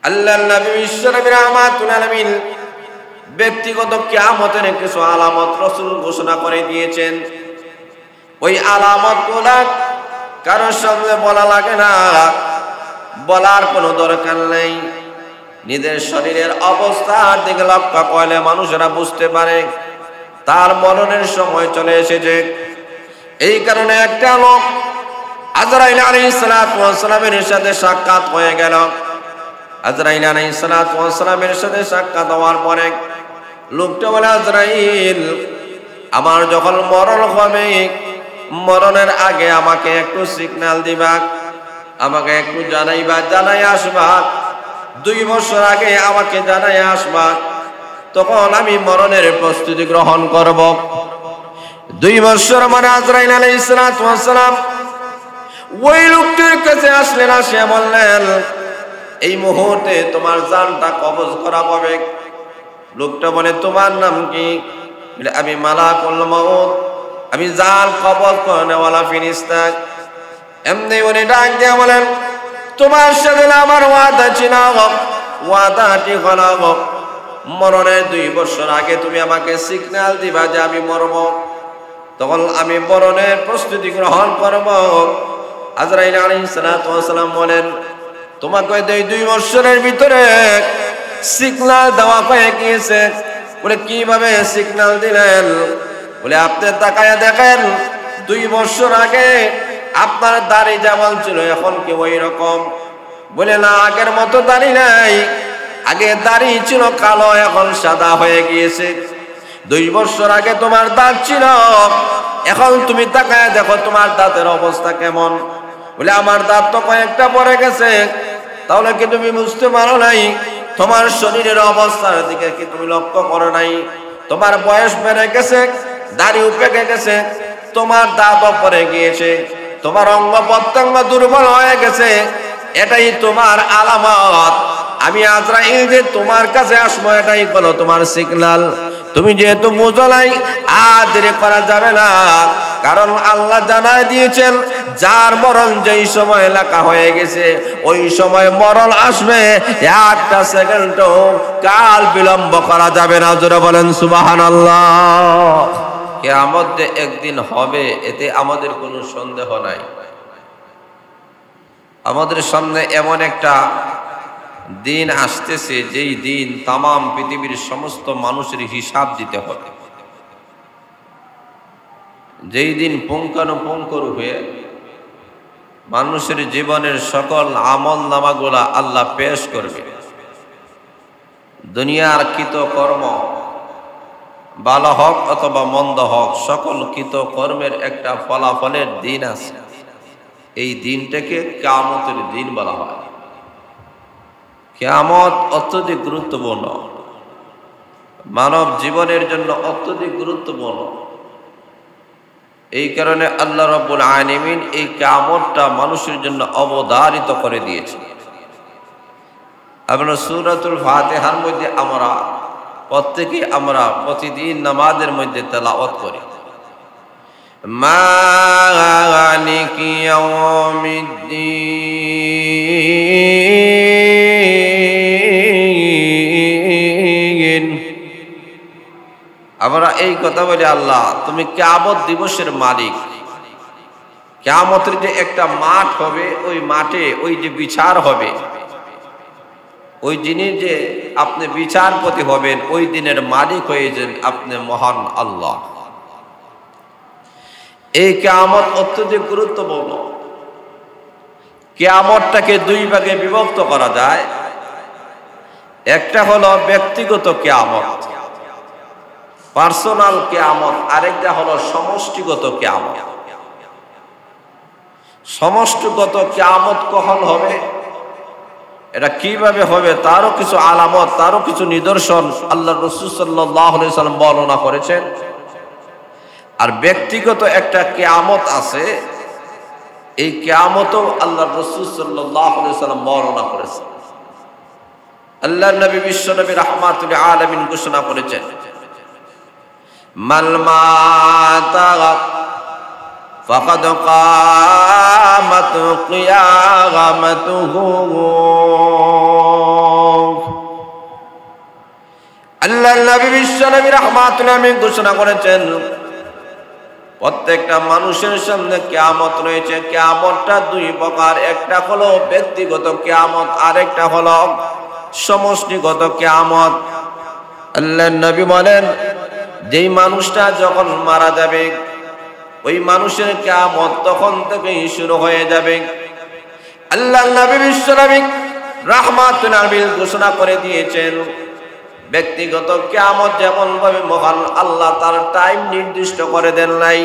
আল্লাহর নবী বিশ্বনবী রাহমাতুল আলামিন ব্যক্তিগত কিয়ামতের কিছু আলামত রাসূল ঘোষণা করে দিয়েছেন। ওই আলামতগুলো কারোর সামনে বলা লাগে না, বলার কোনো দরকার নেই। নিজের শরীরের অবস্থার দিকে লক্ষ্য করলে মানুষেরা বুঝতে পারে তার মরণের সময় চলে এসেছে। এই কারণে একটা লোক আজরাইল আলাইহিস সালাতু ওয়াস সালামের সাথে সাক্ষাৎ হয়ে গেল। আজরাইল আলাইহিস সালাতু ওয়াস সালামের সাথে সাক্ষাৎ হওয়ার পরে লোকটা বলে, আজরাইল, আমার যখন মরণ হবে, মরণের আগে আমাকে একটু সিগন্যাল দিবা, আমাকে একটু জানাইবা, জানাই আসবা। 2 বছর আগে আমাকে জানাই আসবা, তখন আমি মরণের প্রস্তুতি গ্রহণ করব। 2 বছর মানে আজরাইল আলাইহিস সালাতু ওয়াস সালাম ওই লোকটির কাছে আসলেন, আসে বললেন, এই মুহূর্তে তোমার জানটা কবজ করা হবে। লোকটা বলে, তোমার নাম কি? বলে, আমি মালাকুল মউত, আমি জান কবজ করনেওয়ালা ফেরেশতা। এমনি উনি ডাক দিয়ে বলেন, তোমার সাথে আমার ওয়াদা ছিল, ওয়াদাটি হলো মরণের 2 বছর আগে তুমি আমাকে সিগন্যাল দিবা যে আমি মরব, তখন আমি মরণের প্রস্তুতি গ্রহণ করব। আজরাইল আলাইহিস সালাতু ওয়াস সালাম বলেন, তোমাকে 2 বছরের ভিতরে সিগন্যাল দেওয়া হয়ে গিয়েছে। বলে, কিভাবে সিগন্যাল দিলেন? বলে, আপনি তাকায়া দেখেন, 2 বছর আগে আপনার দাড়ি যেমন ছিল এখন কি ওই রকম? বলে, না, আগের মতো দাড়ি নাই, আগে দাড়ি ছিল কালো, এখন সাদা হয়ে গিয়েছে। 2 বছর আগে তোমার দাঁত ছিল, এখন তুমি তাকায়া দেখো তোমার দাঁতের অবস্থা কেমন? বলে, আমার দাঁত তো কয়েকটা পড়ে গেছে। তাহলে কি তুমি বুঝতে পারো নাই? তোমার শরীরের অবস্থার দিকে কি তুমি লক্ষ্য করো নাই? তোমার বয়স বেড়ে গেছে, দাড়িও পেকে গেছে, তোমার দাঁতও পড়ে গিয়েছে, তোমার অঙ্গ প্রত্যঙ্গ দুর্বল হয়ে গেছে, এটাই তোমার আলামত। আমি আজরাইল যে তোমার কাছে আসবো, এটাই হলো তোমার সিগন্যাল। তুমি যেহেতু বুঝো নাই, আর দেরি করা যাবে না, কারণ আল্লাহ জানায় দিয়েছেন যার মরণ যেই সময় লেখা হয়ে গেছে ওই সময় মরণ আসবে, 1টা সেকেন্ডও কাল বিলম্ব করা যাবে না। জোরে বলেন সুবহানাল্লাহ। কিয়ামত যে একদিন হবে এতে আমাদের কোনো সন্দেহ নাই। আমাদের সামনে এমন একটা দিন আসতেছে যেই দিন তামাম পৃথিবীর সমস্ত মানুষের হিসাব দিতে হবে, যেই দিন পুঙ্খানুপুঙ্খরূপে মানুষের জীবনের সকল আমল নামাগুলা আল্লাহ পেশ করবে। দুনিয়ার কৃত কর্ম, ভালো হোক অথবা মন্দ হোক, সকল কৃত কর্মের একটা ফলাফলের দিন আছে। এই দিনটাকে কিয়ামতের দিন বলা হয়। কিয়ামত অত্যধিক গুরুত্বপূর্ণ, মানব জীবনের জন্য অত্যধিক গুরুত্বপূর্ণ। এই কারণে আল্লাহ রাব্বুল আলামিন এই কিয়ামতটা মানুষের জন্য অবধারিত করে দিয়েছে। আমরা সূরাতুল ফাতিহার মধ্যে আমরা প্রত্যেকেই আমরা প্রতিদিন নামাজের মধ্যে তেলাওয়াত করি, মালিকি ইয়াউমিদ্দিন। আমরা এই কথা বলি, আল্লাহ তুমি কিয়ামত দিবসের মালিক। কিয়ামতের যে একটা মাঠ হবে, ওই মাঠে ওই যে বিচার হবে, ওই দিনে যে আপনি বিচারপতি হবেন, ওই দিনের মালিক হয়েছেন আপনি মহান আল্লাহ। এই কিয়ামত অত্যধিক গুরুত্বপূর্ণ। কিয়ামতটাকে 2 ভাগে বিভক্ত করা যায়। একটা হলো ব্যক্তিগত কিয়ামত, পার্সোনাল কিয়ামত, আরেকটা হলো সমষ্টিগত কিয়ামত। সমষ্টিগত কিয়ামত কখন হবে, এটা কিভাবে হবে, তারও কিছু আলামত, তারও কিছু নিদর্শন আল্লাহ রাসূল সাল্লাল্লাহু আলাইহি ওয়াসাল্লাম বর্ণনা করেছেন। আর ব্যক্তিগত একটা কিয়ামত আছে, এই কিয়ামতও আল্লাহ রাসূল সাল্লাল্লাহু আলাইহি ওয়াসাল্লাম বর্ণনা করেছেন। আল্লাহর নবী বিশ্বনবী রাহমাতুল আলামিন ঘোষণা করেছেন, মাল মাতা ফাকাদ কামাত কিয়ামাতুহু আল্লাহর নবী বিশ্বনবী রাহমাতুল আলামিন ঘোষণা করেছেন প্রত্যেকটা মানুষের সামনে কিয়ামত রয়েছে। কিয়ামতটা দুই প্রকার, একটা হলো ব্যক্তিগত কিয়ামত, আরেকটা হলো সমষ্টিগত কিয়ামত। আল্লাহর নবী বলেন যেই মানুষটা যখন মারা যাবে ওই মানুষের কিয়ামত তখন থেকেই শুরু হয়ে যাবে। আল্লাহর নবী বিশ্বনবী রাহমাতুল আলামিন ঘোষণা করে দিয়েছেন ব্যক্তিগত কিয়ামত যেমন ভাবে মহান আল্লাহ তার টাইম নির্দিষ্ট করে দেন নাই,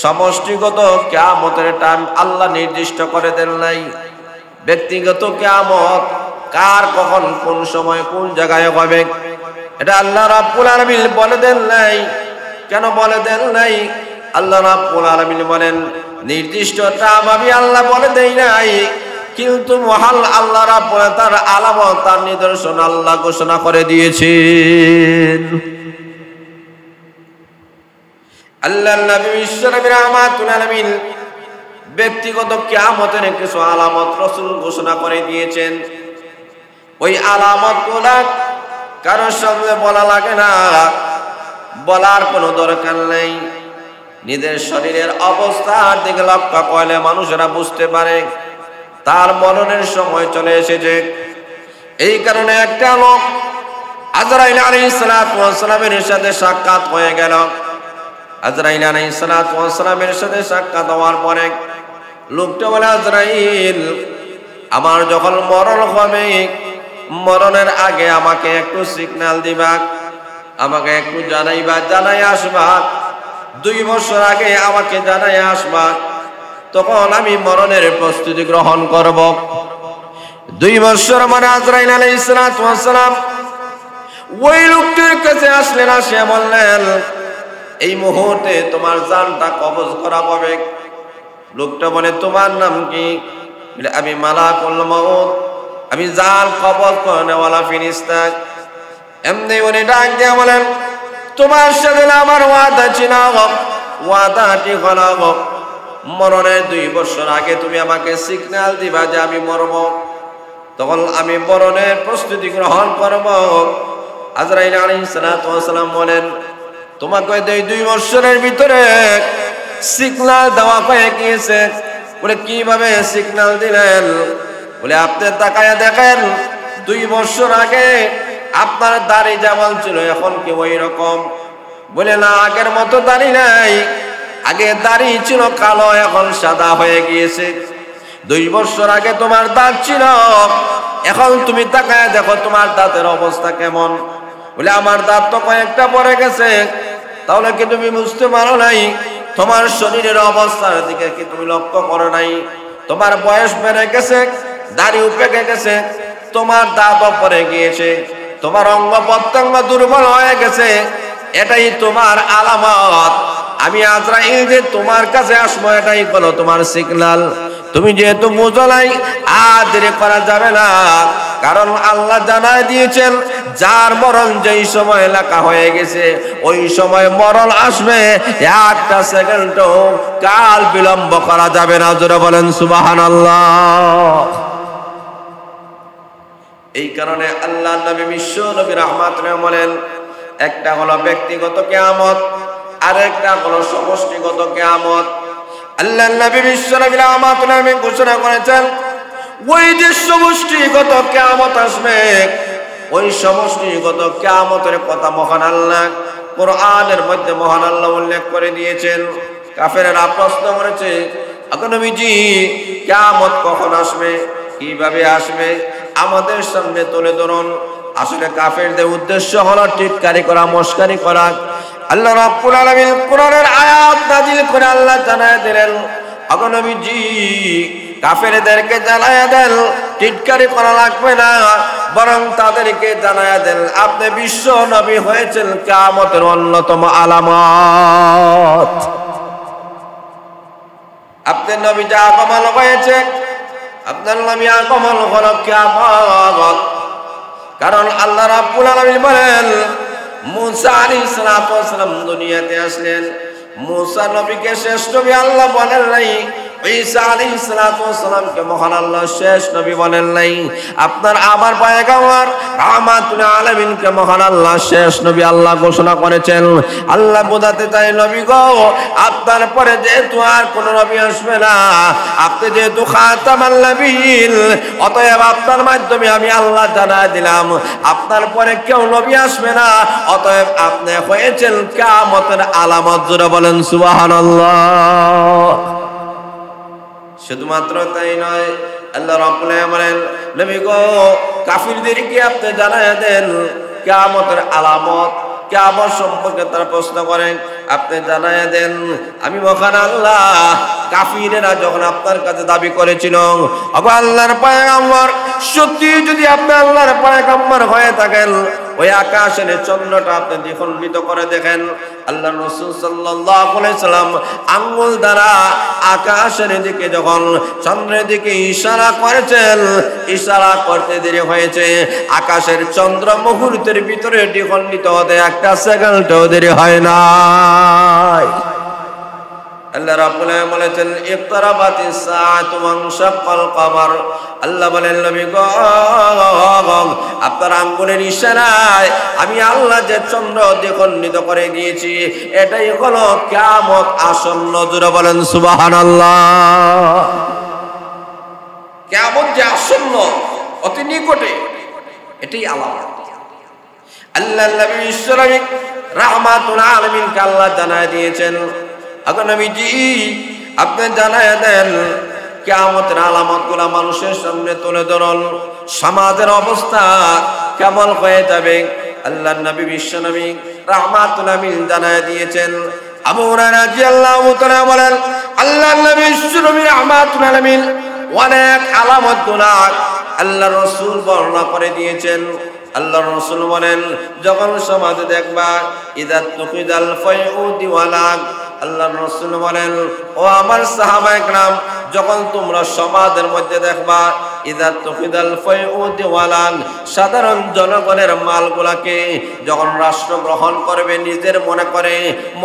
সমষ্টিগত কিয়ামতের টাইম আল্লাহ নির্দিষ্ট করে দেন নাই। ব্যক্তিগত কিয়ামত কার কখন কোন সময় কোন জায়গায় হবে এটা আল্লাহ রাব্বুল আলামিন বলে দেন নাই। কেন বলে দেন নাই? আল্লাহ রাব্বুল আলামিন বলেন নির্দিষ্ট টাইম আমি আল্লাহ বলে দেই নাই, কিন্তু মহান আল্লাহ রাব্বুল তার আলামত তার নিদর্শন আল্লাহ ঘোষণা করে দিয়েছেন। আল্লাহর নবী বিশ্বনবী রাহমাতুল আলামিন ব্যক্তিগত কিয়ামতের কিছু আলামত রাসূল ঘোষণা করে দিয়েছেন। ওই আলামতগুলো কারোর সামনে বলা লাগে না, বলার কোনো দরকার নেই। নিজের শরীরের অবস্থার দিকে লক্ষ্য করলে মানুষেরা বুঝতে পারে তার মরণের সময় চলে এসেছে। এই কারণে একটা লোক আজরাইল আলাইহিস সালাতু ওয়াস সালামের সাথে সাক্ষাৎ হয়ে গেল। আজরাইল আলাইহিস সালাতু ওয়াস সালামের সাথে সাক্ষাৎ হওয়ার পরে লোকটা বলে আজরাইল আমার যখন মরণ হবে মরণের আগে আমাকে একটু সিগন্যাল দিবা, আমাকে একটু জানাইবা, জানাই আসবা। 2 বছর আগে আমাকে জানাই আসবা, তখন আমি মরণের প্রস্তুতি গ্রহণ করব। 2 বছর মানে আজরাইল আলাইহিস সালাতু ওয়াস সালাম ওই লোকটির কাছে আসলেন, আসে বললেন এই মুহূর্তে তোমার জানটা কবজ করা হবে। লোকটা বলে তোমার নাম কি? বলে আমি মালাকুল মউত, আমি জান কবজ করেওয়ালা ফেরেশতা। এমনি উনি ডাক দিয়ে বলেন তোমার সাথে আমার ওয়াদা ছিল, ওয়াদাটি হলো মরণের 2 বছর আগে তুমি আমাকে সিগন্যাল দিবা যে আমি মরব, তখন আমি মরণের প্রস্তুতি গ্রহণ করব। আজরাইল আলাইহিস সালাতু ওয়াস সালাম বলেন তোমাকে 2 বছরের ভিতরে সিগন্যাল দেওয়া হয়ে গিয়েছে। বলে কিভাবে সিগন্যাল দিলেন? বলে আপনি তাকায়া দেখেন 2 বছর আগে আপনার দাড়ি যেমন ছিল এখন কি ওই রকম? বলে না, আগের মতো দাড়ি নাই, আগে দাড়ি ছিল কালো এখন সাদা হয়ে গিয়েছে। 2 বছর আগে তোমার দাঁত ছিল, এখন তুমি তাকায় দেখো তোমার দাঁতের অবস্থা কেমন। বলে আমার দাঁত তো কয়েকটা পড়ে গেছে। তাহলে কি তুমি বুঝতে পারো নাই? তোমার শরীরের অবস্থার দিকে কি তুমি লক্ষ্য করো নাই? তোমার বয়স বেড়ে গেছে, দাড়িও পেকে গেছে, তোমার দাঁতও পড়ে গিয়েছে, তোমার অঙ্গ প্রত্যঙ্গ দুর্বল হয়ে গেছে, এটাই তোমার আলামত। আমি আজরাইল যে তোমার কাছে আসবো এটাই হলো তোমার সিগন্যাল। তুমি যেহেতু বুঝো নাই আর দেরি করা যাবে না, কারণ আল্লাহ জানায় দিয়েছেন যার মরণ যেই সময় লেখা হয়ে গেছে ওই সময় মরণ আসবে, 1টা সেকেন্ডও কাল বিলম্ব করা যাবে না। জোরে বলেন সুবহানাল্লাহ। এই কারণে আল্লাহ নবী বিশ্ব নবী রাহমাতুল বলেন একটা হলো ব্যক্তিগত কিয়ামত, আরেকটা হলো সমষ্টিগত কিয়ামত। আল্লাহ নবী বিশ্ব নবী রাহমাতুল ঘোষণা করেছেন ওই যে সমষ্টিগত কিয়ামত আসবে ওই সমষ্টিগত কিয়ামতের কথা মহান আল্লাহ কোরআনের মধ্যে মহান আল্লাহ উল্লেখ করে দিয়েছেন। কাফেররা প্রশ্ন করেছে এখন নবীজি কিয়ামত কখন আসবে, কিভাবে আসবে, আমাদের সামনে তুলে ধরুন। আসলে কাফেরদের উদ্দেশ্য হলো টিটকারি করা, মস্কারি করা। আল্লাহ রাব্বুল আলামিন কোরআনের আয়াত নাযিল করে আল্লাহ জানায় দিলেন এখন নবীজি কাফেরদেরকে জানায় দেন টিটকারি করা লাগবে না, বরং তাদেরকে জানায় দেন আপনি বিশ্ব নবী হয়েছেন কিয়ামতের অন্যতম আলামত। আপনার নবী যা আগমন হয়েছে, আপনার নবী আগমন হলো কিয়ামত। কারণ আল্লাহ রাব্বুল আলামিন বলেন মুসা আলাইহিস সালাম দুনিয়াতে আসলেন, মুসা নবীকে শেষ নবী আল্লাহ বলেন নাই, ঈসা আলাইহিস সালামকে মহান আল্লাহ শেষ নবী বলেন নাই, আপনার আমার পয়গম্বর রাহমাতুল আলামিনকে মহান আল্লাহ শেষ নবী আল্লাহ ঘোষণা করেছেন। আল্লাহ বোঝাতে চাই নবী গো, আপনার পরে যেহেতু আর কোন নবী আসবে না, আপনি যেহেতু খাতামুন নবিয়্যিন, অতএব আপনার মাধ্যমে আমি আল্লাহ জানাই দিলাম আপনার পরে কেউ নবী আসবে না, অতএব আপনি হয়েছেন কিয়ামতের আলামত। জোরে বলেন সুবহানাল্লাহ। শুধুমাত্র তাই নয়, আল্লাহ রাব্বুল আলামিন বলেন নবী গো, কাফিরদেরকে আপনি জানায়া দেন কিয়ামতের আলামত। কিয়ামত সম্পর্কে তারা প্রশ্ন করেন, আপনি জানায়া দেন আমি মহান আল্লাহ কাফিরেরা যখন আপনার কাছে দাবি করেছিল ওগো আল্লাহর পয়গম্বর, সত্যি যদি আপনি আল্লাহর পয়গম্বর হয়ে থাকেন, ওই আকাশের চন্দ্রটা আপনি দ্বিখণ্ডিত করে দেখেন। আল্লাহ রাসূল সাল্লাল্লাহু আলাইহি সাল্লাম আঙ্গুল দ্বারা আকাশের দিকে যখন চন্দ্রের দিকে ইশারা করেছেন, ইশারা করতে দেরি হয়েছে, আকাশের চন্দ্র মুহূর্তের ভিতরে দ্বিখণ্ডিত হতে একটা সেকেন্ডও দেরি হয় না। আল্লাহ রাব্বুল আলামিন বলেছেন ইকতারাবাতিস সাআতু ওয়ানশাক্কাল কমার। আল্লাহ বলেন নবী গো, আপনার আঙ্গুলের ইশারায় আমি আল্লাহ যে চন্দ্র দ্বিখণ্ডিত করে দিয়েছি, এটাই হলো কিয়ামত আসন্ন। জোরে বলেন সুবহানাল্লাহ। কিয়ামত যে আসন্ন, অতি নিকটে, এটাই আলামত। আল্লাহ নবী ইসলামিক রাহমাতুল আলামিনকে আল্লাহ জানায় দিয়েছেন, আগো নবীজি আপনি জানায় দেন কিয়ামতের আলামতগুলো মানুষের সামনে তুলে ধরুন, সমাজের অবস্থা কেমন হয়ে যাবে। আল্লাহ নবী বিশ্বনবী রাহমাতুল আলামিন জানায় দিয়েছেন। আবু হুরায়রা রাদিয়াল্লাহু তাআলা বলেন, আল্লাহ নবী বিশ্বনবী রাহমাতুল আলামিন অনেক আলামতগুলো আল্লাহ রাসূল বর্ণনা করে দিয়েছেন। আল্লাহ রাসূল বলেন, যখন সমাজে দেখবা ইযা তুকিদাল ফায়উদি ওয়ালাক, আল্লাহ রাসূল বলেন ও আমার সাহাবায়ে কেরাম, যখন তোমরা সমাজের মধ্যে দেখবা ইযা তুকিদাল ফায়উদি ওয়ালাক, সাধারণ জনগণের মালগুলাকে যখন রাষ্ট্র গ্রহণ করবে, নিজের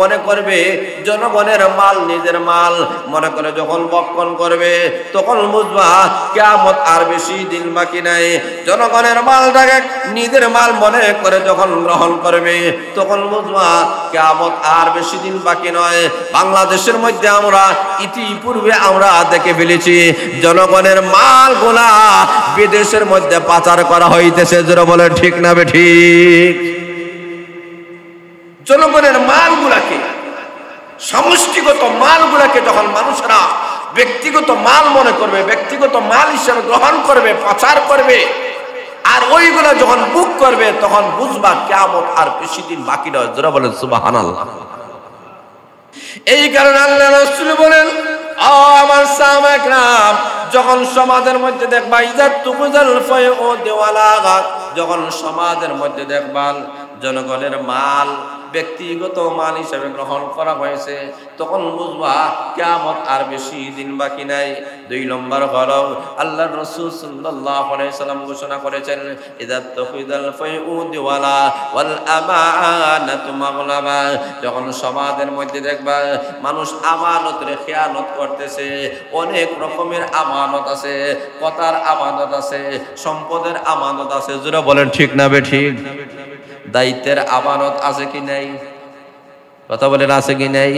মনে করবে জনগণের মাল নিজের মাল মনে করে যখন বক্ষণ করবে, তখন বুঝবা কিয়ামত আর বেশি দিন বাকি নাই। জনগণের মালটাকে নিজের মাল মনে করে যখন গ্রহণ করবে, তখন বুঝবা কিয়ামত আর বেশি দিন বাকি নয়। বাংলাদেশের মধ্যে আমরা ইতিপূর্বে আমরা দেখে ফেলেছি জনগণের মালগুলা বিদেশের মধ্যে পাচার করা হইতেছে। যারা বলে ঠিক না বেঠিক? জনগণের মালগুলাকে, সমষ্টিগত মালগুলাকে যখন মানুষরা ব্যক্তিগত মাল মনে করবে, ব্যক্তিগত মাল হিসেবে গ্রহণ করবে, পাচার করবে, আর ওইগুলা যখন বুক করবে, তখন বুঝবা কিয়ামত আর বেশি দিন বাকি নয়। যারা বলেন সুবহানাল্লাহ। এই কারণে আল্লাহ রাসূল বলেন, ও আমার সাহাবায়ে কেরাম, যখন সমাজের মধ্যে দেখবা ইযাত তুকুজাল ফায়উদি ওয়ালাগাত, যখন সমাজের মধ্যে দেখবাল জনগণের মাল ব্যক্তিগত মাল হিসেবে গ্রহণ করা হয়েছে, তখন বুঝবা কিয়ামত আর বেশি দিন বাকি নাই। 2 নম্বর হলো আল্লাহর রাসূল সাল্লাল্লাহু আলাইহি সাল্লাম ঘোষণা করেছেন, ইযাত তুকিদাল ফায়উদি ওয়াল আমানাতু মাগলাবা, যখন সমাজের মধ্যে দেখবা মানুষ আমানতের খেয়ানত করতেছে। অনেক রকমের আমানত আছে, কথার আমানত আছে, সম্পদের আমানত আছে। যারা বলেন ঠিক না বেঠিক? দায়িত্বের আমানত আছে কি নাই? কথা বলেন আছে কি নাই?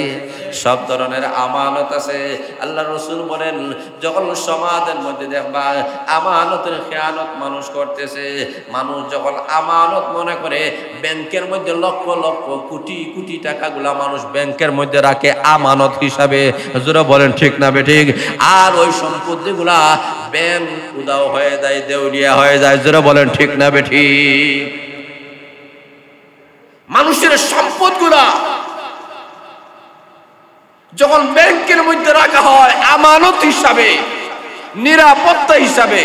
সব ধরনের আমানত আছে। আল্লাহ রাসূল বলেন, যখন সমাজের মধ্যে দেখবা আমানতের খেয়ানত মানুষ করতেছে, মানুষ যখন আমানত মনে করে, ব্যাংকের মধ্যে লক্ষ লক্ষ কোটি কোটি টাকাগুলা মানুষ ব্যাংকের মধ্যে রাখে আমানত হিসাবে। যারা বলেন ঠিক না বেঠিক? আর ওই সম্পত্তিগুলা ব্যাংক উধাও হয়ে যায়, দেউলিয়া হয়ে যায়। যারা বলেন ঠিক না বেঠিক? মানুষের সম্পদগুলা যখন ব্যাংকের মধ্যে রাখা হয় আমানত হিসাবে, নিরাপত্তা হিসাবে,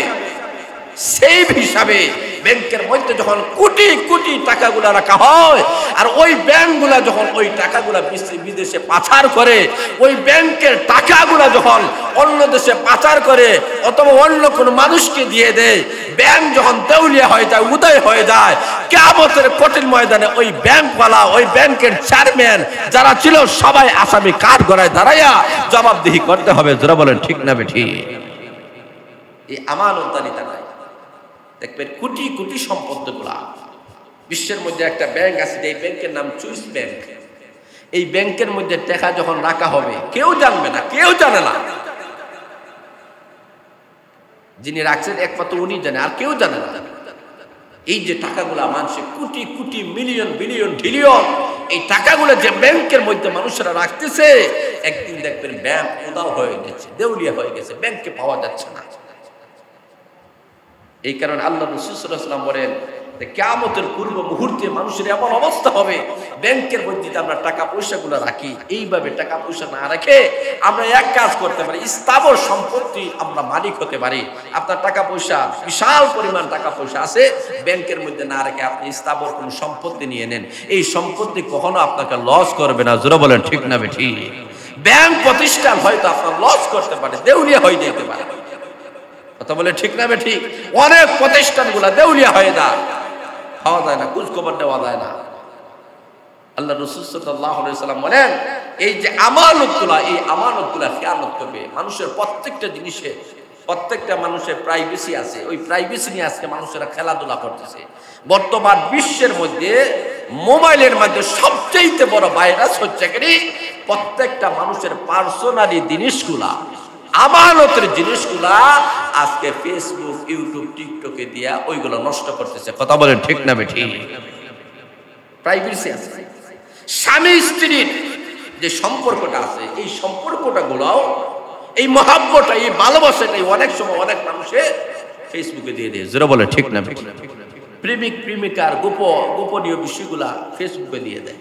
সেভ হিসাবে, ব্যাংকের মধ্যে যখন কোটি কোটি টাকাগুলা রাখা হয়, আর ওই ব্যাংকগুলা যখন ওই টাকাগুলা বিদেশে পাচার করে, ওই ব্যাংকের টাকাগুলা যখন অন্য দেশে পাচার করে অথবা অন্য কোনো মানুষকে দিয়ে দেয়, ব্যাংক যখন দেউলিয়া হয়ে যায়, উদয় হয়ে যায়, কিয়ামতের কঠিন ময়দানে ওই ব্যাংকওয়ালা, ওই ব্যাংকের চেয়ারম্যান যারা ছিল সবাই আসামি কাঠ গড়ায় দাঁড়াইয়া জবাবদিহি করতে হবে। যারা বলেন ঠিক না বেঠিক? এই আমানতদারি টাকায় দেখবেন কোটি কোটি সম্পদগুলা বিশ্বের মধ্যে একটা ব্যাংক আছে, এই ব্যাংকের নাম সুইস ব্যাংক। এই ব্যাংকের মধ্যে টাকা যখন রাখা হবে কেউ জানবে না, কেউ জানে না। যিনি রাখছেন একমাত্র উনি জানে, আর কেউ জানে না। এই যে টাকাগুলা মানুষের crore crore million billion trillion এই টাকাগুলো যে ব্যাংকের মধ্যে মানুষেরা রাখতেছে, একদিন দেখবেন ব্যাংক উধাও হয়ে গেছে, দেউলিয়া হয়ে গেছে, ব্যাংকে পাওয়া যাচ্ছে না। এই কারণে আল্লাহ রাসূল সাল্লাল্লাহু আলাইহি ওয়াসাল্লাম বলেন যে কিয়ামতের পূর্ব মুহূর্তে মানুষের এমন অবস্থা হবে, ব্যাংকের মধ্যে আমরা টাকা পয়সাগুলো রাখি, এইভাবে টাকা পয়সা না রেখে আমরা এক কাজ করতে পারি, স্থাবর সম্পত্তি আমরা মালিক হতে পারি। আপনার টাকা পয়সা, বিশাল পরিমাণ টাকা পয়সা আছে, ব্যাংকের মধ্যে না রেখে আপনি স্থাবর কোনো সম্পত্তি নিয়ে নেন। এই সম্পত্তি কখনো আপনাকে লস করবে না। জোরে বলেন ঠিক না বেঠিক? ব্যাংক প্রতিষ্ঠান হয়তো আপনার লস করতে পারে, দেউলিয়া হয়ে যেতে পারে। কথা বলে ঠিক না বেঠিক? অনেক প্রতিষ্ঠানগুলা দেউলিয়া হয়ে যায়, খাওয়া যায় না, খোঁজ খবর দেওয়া যায় না। আল্লাহ রাসূল সাল্লাল্লাহু আলাইহি ওয়াসাল্লাম বলেন, এই যে আমানতগুলা, এই আমানতগুলা খেয়ানত করবে। মানুষের প্রত্যেকটা জিনিসে, প্রত্যেকটা মানুষের প্রাইভেসি আছে, ওই প্রাইভেসি নিয়ে আজকে মানুষেরা খেলাধুলা করতেছে। বর্তমান বিশ্বের মধ্যে মোবাইলের মধ্যে সবচেয়ে বড় ভাইরাস হচ্ছে কি, প্রত্যেকটা মানুষের পার্সোনালি জিনিসগুলা, আমানতের জিনিসগুলা আজকে ফেসবুক, ইউটিউব, টিকটকে দিয়া ওইগুলো নষ্ট করতেছে। কথা বলেন ঠিক না বেঠিক? প্রাইভেসি আছে। স্বামী স্ত্রীর যে সম্পর্কটা আছে, এই সম্পর্কটা গুলাও, এই মহাব্বতটা, এই ভালোবাসাটাই অনেক সময় অনেক মানুষে ফেসবুকে দিয়ে দেয়। যারা বলে ঠিক না বেঠিক? প্রেমিক প্রেমিকার গোপনীয় বিষয়গুলা ফেসবুকে দিয়ে দেয়।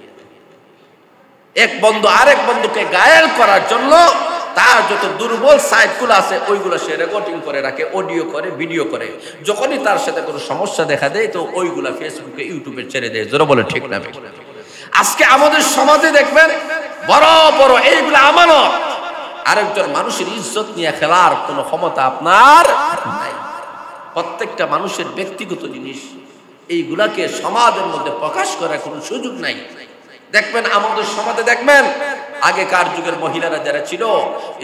এক বন্ধু আরেক বন্ধুকে ঘায়েল করার জন্য তার যত দুর্বল সাইটগুলো আছে ওইগুলো সে রেকর্ডিং করে রাখে, অডিও করে, ভিডিও করে। যখনই তার সাথে কোনো সমস্যা দেখা দেয় তো ওইগুলা ফেসবুকে, ইউটিউবে ছেড়ে দেয়। জোরে বলে ঠিক না বেঠিক? আজকে আমাদের সমাজে দেখবেন বড় বড় এইগুলা আমানত, আরেকজন মানুষের ইজ্জত নিয়ে খেলার কোনো ক্ষমতা আপনার নাই। প্রত্যেকটা মানুষের ব্যক্তিগত জিনিস, এইগুলাকে সমাজের মধ্যে প্রকাশ করার কোনো সুযোগ নাই। দেখবেন আমাদের সমাজে দেখবেন আগেকার যুগের মহিলারা যারা ছিল,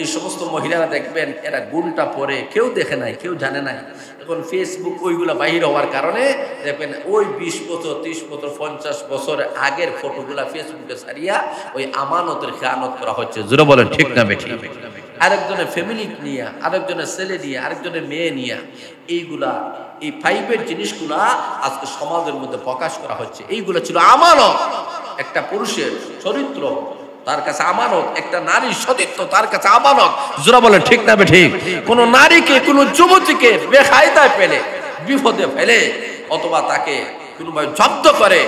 এই সমস্ত মহিলারা দেখবেন এরা গুণটা পরে কেউ দেখে নাই, কেউ জানে নাই। এখন ফেসবুক ওইগুলা বাহির হওয়ার কারণে দেখবেন ওই 20 বছর, 30 বছর, 50 বছর আগের ফটোগুলা ফেসবুকে ছাড়িয়া ওই আমানতের খেয়ানত করা হচ্ছে। জোরে বলেন ঠিক না বেঠিক? আরেকজনের ফ্যামিলি নিয়ে, আরেকজনের ছেলে নিয়ে, আরেকজনের মেয়ে নিয়ে, এইগুলা, এই প্রাইভেট জিনিসগুলা আজকে সমাজের মধ্যে প্রকাশ করা হচ্ছে। এইগুলা ছিল আমানত। একটা পুরুষের চরিত্র তার কাছে আমানত, একটা নারীর সতীত্ব তার কাছে আমানত। জোরা বলেন ঠিক না বেঠিক? কোন নারীকে, কোন যুবতীকে বেকায়দায় পেলে, বিপদে ফেলে, অথবা তাকে কোনোভাবে জব্দ করে,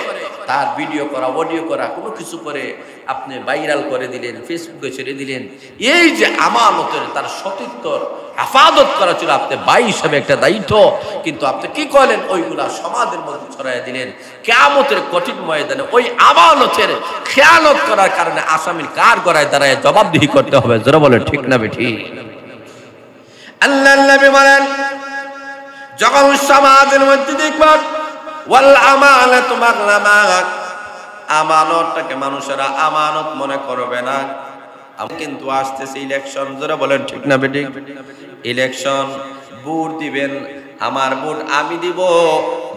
তার ভিডিও করা, অডিও করা, কোনো কিছু করে আপনি ভাইরাল করে দিলেন, ফেসবুকে ছেড়ে দিলেন, এই যে আমানতের, তার সতীত্বর হেফাজত করা ছিল আপনার ভাই হিসাবে একটা দায়িত্ব, কিন্তু আপনি কি করলেন? ওইগুলা সমাজের মধ্যে ছড়াই দিলেন। কিয়ামতের কঠিন ময়দানে ওই আমানতের খেয়ানত করার কারণে আসামির কার গড়ায় দাঁড়ায় জবাবদিহি করতে হবে। যারা বলে ঠিক না বেঠিক? আল্লাহর নবী বলেন, যখন সমাজের মধ্যে দেখবেন ওয়াল আমানাতু মাগলামাত, আমানতটাকে মানুষেরা আমানত মনে করবে না। কিন্তু আসতেছে ইলেকশন। যারা বলেন ঠিক না বেঠিক? ইলেকশন, ভোট দিবেন, আমার ভোট আমি দিব,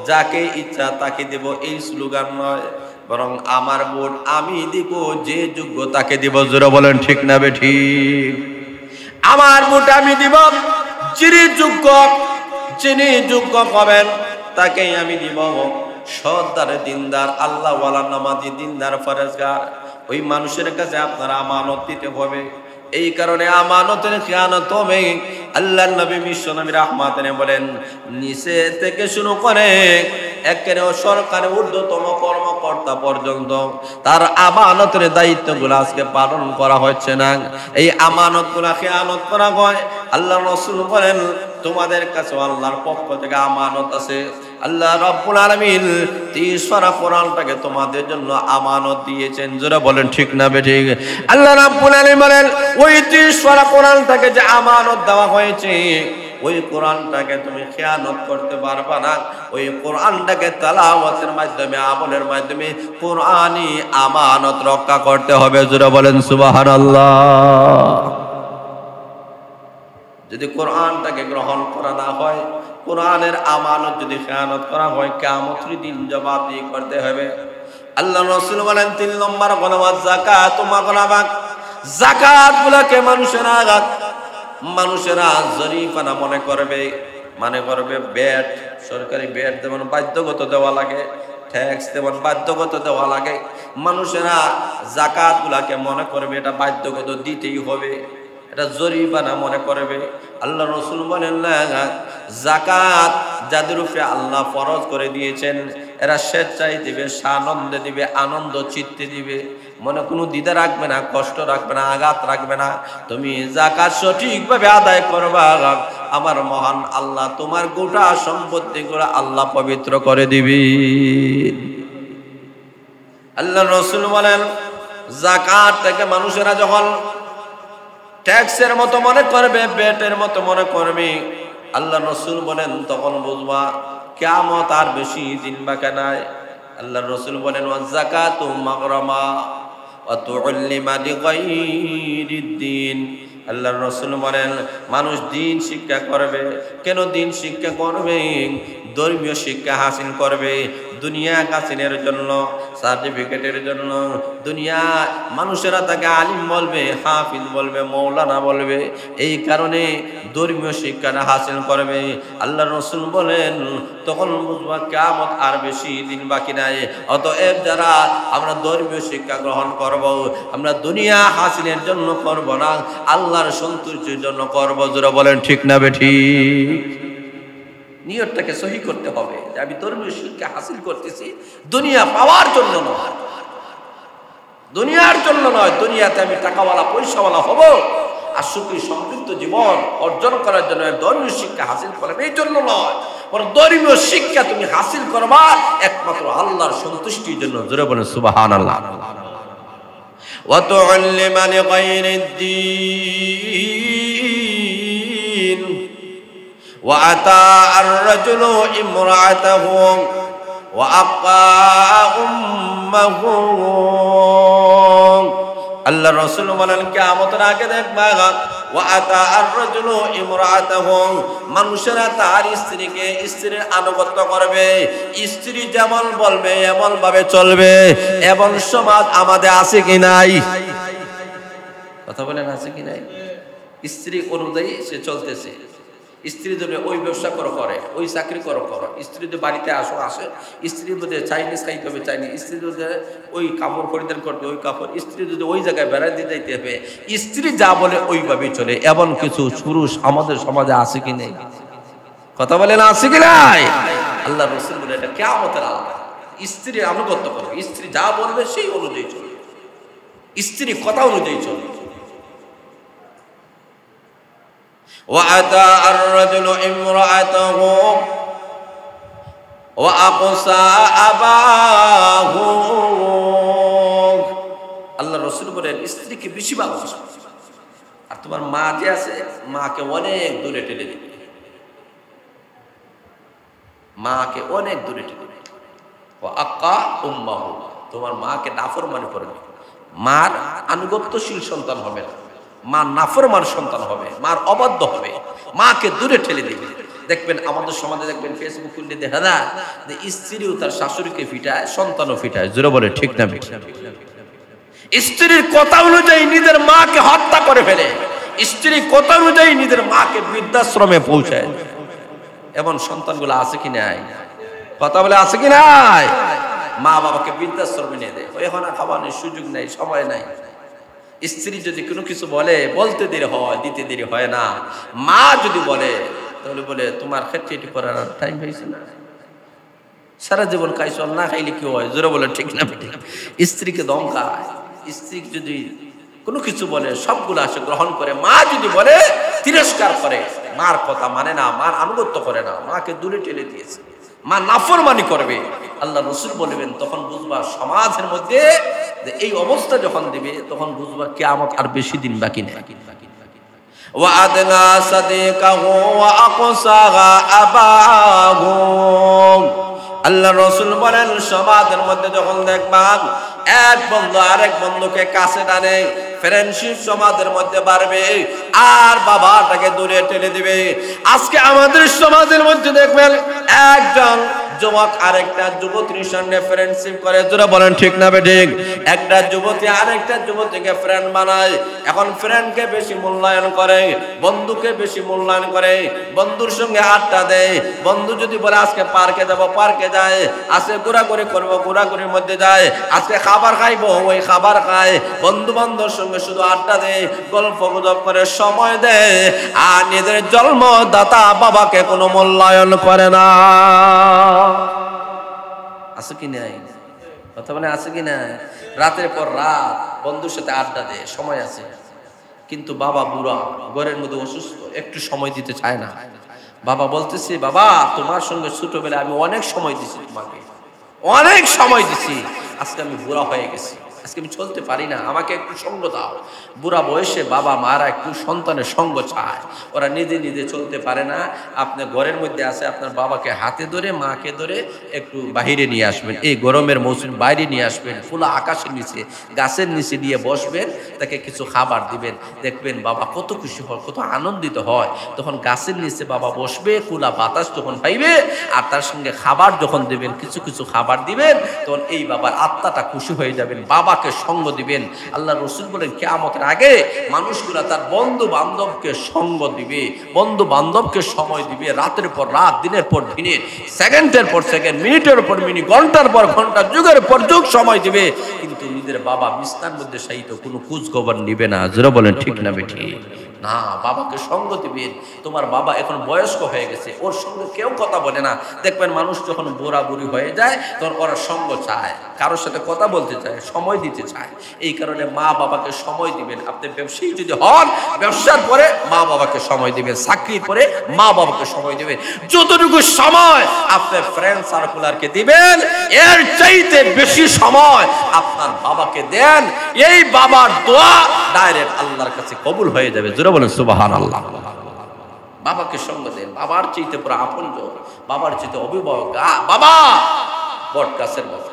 যাকে ইচ্ছা তাকে দিব, এই স্লোগান নয়, বরং আমার ভোট আমি দিব, যে যোগ্য তাকে দিব। যারা বলেন ঠিক না বেঠিক? আমার ভোট আমি দিব, যিনি যোগ্য হবেন তাকেই আমি দিব। সৎদার, দিনদার, আল্লাহওয়ালা, নামাজি, দিনদার, ফরজগার, ওই মানুষের কাছে আপনারা আমানত দিতে হবে। এই কারণে আমানতের খেয়ানত হবে। আল্লাহর নবী বিশ্বনবী রাহমাতেন বলেন, নিচে থেকে শুরু করে একেবারে সরকারের ঊর্ধ্বতম কর্মকর্তা পর্যন্ত তার আমানতের দায়িত্বগুলো আজকে পালন করা হচ্ছে না। এই আমানতগুলো খেয়ানত করা হয়। আল্লাহ রাসূল বলেন, তোমাদের কাছে আল্লাহর পক্ষ থেকে আমানত আছে, আল্লাহ রাব্বুল আলামিন 30 পারা কোরআনটাকে তোমাদের জন্য আমানত দিয়েছেন। যারা বলেন ঠিক না বেঠিক? আল্লাহ রাব্বুল আলামিন বলেন ওই 30 পারা কোরআনটাকে যে আমানত দেওয়া হয়েছে, ওই কোরআনটাকে তুমি খেয়ানত করতে পারবা না। ওই কোরআনটাকে তেলাওয়াতের মাধ্যমে, আমলের মাধ্যমে কোরআনই আমানত রক্ষা করতে হবে। যারা বলেন সুবহানাল্লাহ। যদি কোরআনটাকে গ্রহণ করা না হয়, কোরআনের আমানত যদি খেয়ানত করা হয়, কিয়ামতের দিন জবাবদিহি করতে হবে। আল্লাহ রাসূল বলেন 3 নম্বর গণবাদ যাকাত মাগরাবাক। যাকাতগুলোকে মানুষেরা জরিফানা মনে করবে, ব্যাট, সরকারি ব্যাট যেমন বাধ্যগত দেওয়া লাগে, ট্যাক্স যেমন বাধ্যগত দেওয়া লাগে, মানুষেরা যাকাতগুলোকে মনে করবে এটা বাধ্যগত দিতেই হবে, এটা জরিমানা মনে করবে। আল্লাহ রাসূল বলেন যাকাত যাদের উপরে আল্লাহ ফরজ করে দিয়েছেন এরা স্বেচ্ছায় দিবে, সানন্দে দিবে, আনন্দ চিত্তে দিবে, মনে কোনো দ্বিধা রাখবে না, কষ্ট রাখবে না, আঘাত রাখবে না। তুমি যাকাত সঠিকভাবে আদায় করবা, আমার মহান আল্লাহ তোমার গোটা সম্পত্তিগুলো আল্লাহ পবিত্র করে দিবে। আল্লাহ রাসূল বলেন যাকাতটাকে মানুষেরা যখন ট্যাক্সের মতো মনে করবে, বেটের মতো মনে করবে, আল্লাহ রাসূল বলেন তখন বুঝবা কিয়ামত আর বেশি দিন বাকি নাই। আল্লাহ রাসূল বলেন যাকাতু মাগরামা ওয়া তুআল্লিমা লিগাইরিদ্দিন। আল্লাহ রাসূল বলেন মানুষ দিন শিক্ষা করবে। কেন দিন শিক্ষা করবে? ধর্মীয় শিক্ষা হাসিল করবে, দুনিয়া হাসিলের জন্য, সার্টিফিকেটের জন্য। দুনিয়া মানুষেরা তাকে আলিম বলবে, হাফিজ বলবে, মৌলানা বলবে, এই কারণে ধর্মীয় শিক্ষাটা হাসিল করবে। আল্লাহ রাসূল বলেন তখন বুঝবা কিয়ামত আর বেশি দিন বাকি নাই। অতএব যারা আমরা ধর্মীয় শিক্ষা গ্রহণ করব, আমরা দুনিয়া হাসিলের জন্য করব না, আল্লাহর সন্তুষ্টির জন্য করব। যারা বলেন ঠিক না বেঠিক? নিয়তটাকে সহি করতে হবে যে আমি ধর্মীয় শিক্ষা হাসিল করতেছি দুনিয়া পাওয়ার জন্য নয়, দুনিয়ার জন্য নয়। দুনিয়াতে আমি টাকাওয়ালা পয়সাওয়ালা হব আর সুখী সমৃদ্ধ জীবন অর্জন করার জন্য ধর্মীয় শিক্ষা হাসিল করবে, এই জন্য নয়। বরং ধর্মীয় শিক্ষা তুমি হাসিল করবা একমাত্র আল্লাহর সন্তুষ্টির জন্য। জোরে বলেন সুবহানাল্লাহ। ওয়া তুআল্লিমা লিগাইরিদ্দিন وأتى الرجل امرأته وأبقى أمه। আল্লাহ রাসূল বলেন কিয়ামতের আগে দেখবা ওয়াতা আর-রাজুলু ইমরাআতাহু, মানুষেরা তার স্ত্রীর আনুগত্য করবে, স্ত্রী যেমন বলবে এমন ভাবে চলবে। এমন সমাজ আমাদের আছে কি নাই? কথা বলেন আছে কি নাই? স্ত্রী অনুযায়ী সে চলতেছে। স্ত্রী যদি ওই ব্যবসা করে, ওই চাকরি করো, স্ত্রী যদি বাড়িতে আসে, স্ত্রী যদি চাইনিজ খাইতে হবে চাইনিজ, স্ত্রী যদি ওই কাপড় পরিধান করতে ওই কাপড়, স্ত্রী যদি ওই জায়গায় বেড়াতে যাইতে হবে, স্ত্রী যা বলে ওইভাবেই চলে। এমন কিছু পুরুষ আমাদের সমাজে আছে কি নেই? কথা বলেন আছে কি নাই? আল্লাহ রাসূল বলে এটা কিয়ামতের আলামত। স্ত্রীর আনুগত্য করো, স্ত্রী যা বলবে সেই অনুযায়ী চলবে, স্ত্রী কথা অনুযায়ী চলবে। وأتى الرجل امرأته وأقصى أباه। আল্লাহ রাসূল বলেন স্ত্রীকে বেশি ভালোবাসো, আর তোমার মা যে আছে মাকে অনেক দূরে ঠেলে দিবে, মাকে অনেক দূরে ঠেলে দিবে। ওয়াক্কা উম্মাহু, তোমার মাকে নাফরমানি করবে, মার আনুগত্যশীল সন্তান হবে না, মা নাফরমান সন্তান হবে, মার অবাধ্য হবে, মাকে দূরে ঠেলে দিবে। দেখবেন আমাদের সমাজে দেখবেন ফেসবুক খুললে দেখা যায় যে স্ত্রীও তার শাশুড়িকে ফিটায়, সন্তানও ফিটায়। জোরে বলে ঠিক না? স্ত্রীর কথা অনুযায়ী নিজের মাকে হত্যা করে ফেলে, স্ত্রীর কথা অনুযায়ী নিজের মাকে বৃদ্ধাশ্রমে পৌঁছায়। এমন সন্তানগুলো আছে কি নাই? কথা বলে আছে কি নাই? মা বাবাকে বৃদ্ধাশ্রমে নিয়ে দেয়, এখন আর খাওয়ানোর সুযোগ নাই, সময় নাই। স্ত্রী যদি কোনো কিছু বলে বলতে দেরি হয়, দিতে দেরি হয় না। মা যদি বলে তাহলে বলে তোমার ক্ষেত্রে এটি করার টাইম হয়েছে না, সারা জীবন খাইছো, না খাইলে কি হয়? জোরে বলে ঠিক না? স্ত্রীকে দমকায়, স্ত্রী যদি কোনো কিছু বলে সবগুলো আসে গ্রহণ করে। মা যদি বলে তিরস্কার করে, মার কথা মানে না, মার আনুগত্য করে না, মাকে দূরে ঠেলে দিয়েছে, মা নাফরমানি করবে, আল্লাহ রাসূল বলবেন তখন বুঝবা সমাজের মধ্যে যে এই অবস্থা যখন দিবে তখন বুঝবা কিয়ামত আর বেশি দিন বাকি নেই। ওয়া'আদনা সাদিকাহু ওয়া আকসাগা আবাহু, আল্লাহ রাসূল বলেন সমাজের মধ্যে যখন দেখবা এক বন্ধু আরেক বন্ধুকে কাছে টানে, ফ্রেন্ডশিপ সমাজের মধ্যে বাড়বে আর বাবাটাকে দূরে ঠেলে দিবে। আজকে আমাদের সমাজের মধ্যে দেখবেন একজন যুবক আরেকটা যুবতীর সঙ্গে ফ্রেন্ডশিপ করে, যারা বলেন ঠিক না বেঠিক? একটা যুবতী আরেকটা যুবতীকে ফ্রেন্ড বানায়, এখন ফ্রেন্ডকে বেশি মূল্যায়ন করে, বন্ধুকে বেশি মূল্যায়ন করে, বন্ধুর সঙ্গে আড্ডা দেয়, বন্ধু যদি বলে আজকে পার্কে যাব পার্কে যায়, আজকে ঘোরাঘুরি করবো ঘোরাঘুরির মধ্যে যায়, আজকে খাবার খাইবো ওই খাবার খায়, বন্ধু বান্ধবের সঙ্গে শুধু আড্ডা দেয়, গল্প গুজব করে সময় দেয়, আর নিজের জন্মদাতা বাবাকে কোনো মূল্যায়ন করে না। আছে কি নাই? কথা বলে আছে কি না? রাতের পর রাত বন্ধুর সাথে আড্ডা দেয়, সময় আছে, কিন্তু বাবা বুড়া, ঘরের মধ্যে অসুস্থ, একটু সময় দিতে চায় না। বাবা বলতেছে, বাবা তোমার সঙ্গে ছোটবেলায় আমি অনেক সময় দিছি, তোমাকে অনেক সময় দিছি, আজকে আমি বুড়া হয়ে গেছি, আজকে আমি চলতে পারি না, আমাকে একটু সঙ্গ দাও। বুড়া বয়সে বাবা মারা একটু সন্তানের সঙ্গ চায়, ওরা নিজে নিজে চলতে পারে না। আপনার ঘরের মধ্যে আছে, আপনার বাবাকে হাতে ধরে মাকে ধরে একটু বাহিরে নিয়ে আসবেন, এই গরমের মৌসুম বাইরে নিয়ে আসবেন, খোলা আকাশের নিচে গাছের নিচে নিয়ে বসবেন, তাকে কিছু খাবার দিবেন, দেখবেন বাবা কত খুশি হয়, কত আনন্দিত হয়। তখন গাছের নিচে বাবা বসবে, খোলা বাতাস যখন পাইবে আর তার সঙ্গে খাবার যখন দিবেন, কিছু কিছু খাবার দিবেন, তখন এই বাবার আত্মাটা খুশি হয়ে যাবেন, বাবাকে সঙ্গ দিবেন। আল্লাহ রাসূল বলেন কিয়ামতের আগে মানুষগুলা তার বন্ধু বান্ধবকে সঙ্গ দিবে, বন্ধু বান্ধবকে সময় দিবে, রাতের পর রাত, দিনের পর দিনে, সেকেন্ডের পর সেকেন্ড, মিনিটের পর মিনিট, ঘন্টার পর ঘন্টা, যুগের পর যুগ সময় দিবে, কিন্তু নিজের বাবা বিছানার মধ্যে শায়িত, কোনো খোঁজ খবর নিবে না। যারা বলেন ঠিক না বেঠিক? না, বাবাকে সঙ্গ দিবেন। তোমার বাবা এখন বয়স্ক হয়ে গেছে, ওর সঙ্গে কেউ কথা বলে না, দেখবেন মানুষ যখন বুড়া বুড়ি হয়ে যায় তখন ওরা সঙ্গ চায়, কারোর সাথে কথা বলতে চায়, সময় দিতে চায়। এই কারণে মা বাবাকে সময় দিবেন। আপনি ব্যবসায়ী যদি হন, ব্যবসার পরে মা বাবাকে সময় দিবেন, চাকরির পরে মা বাবাকে সময় দিবেন। যতটুকু সময় আপনার ফ্রেন্ড সার্কুলারকে দিবেন, এর চাইতে বেশি সময় আপনার বাবাকে দেন, এই বাবার দোয়া ডাইরেক্ট আল্লাহর কাছে কবুল হয়ে যাবে। জোরে বলেন সুবহানাল্লাহ। বাবাকে সঙ্গ দেন, বাবার চাইতে পুরো আপনজন, বাবার চাইতে অভিভাবক। বাবা বট গাছের মতো,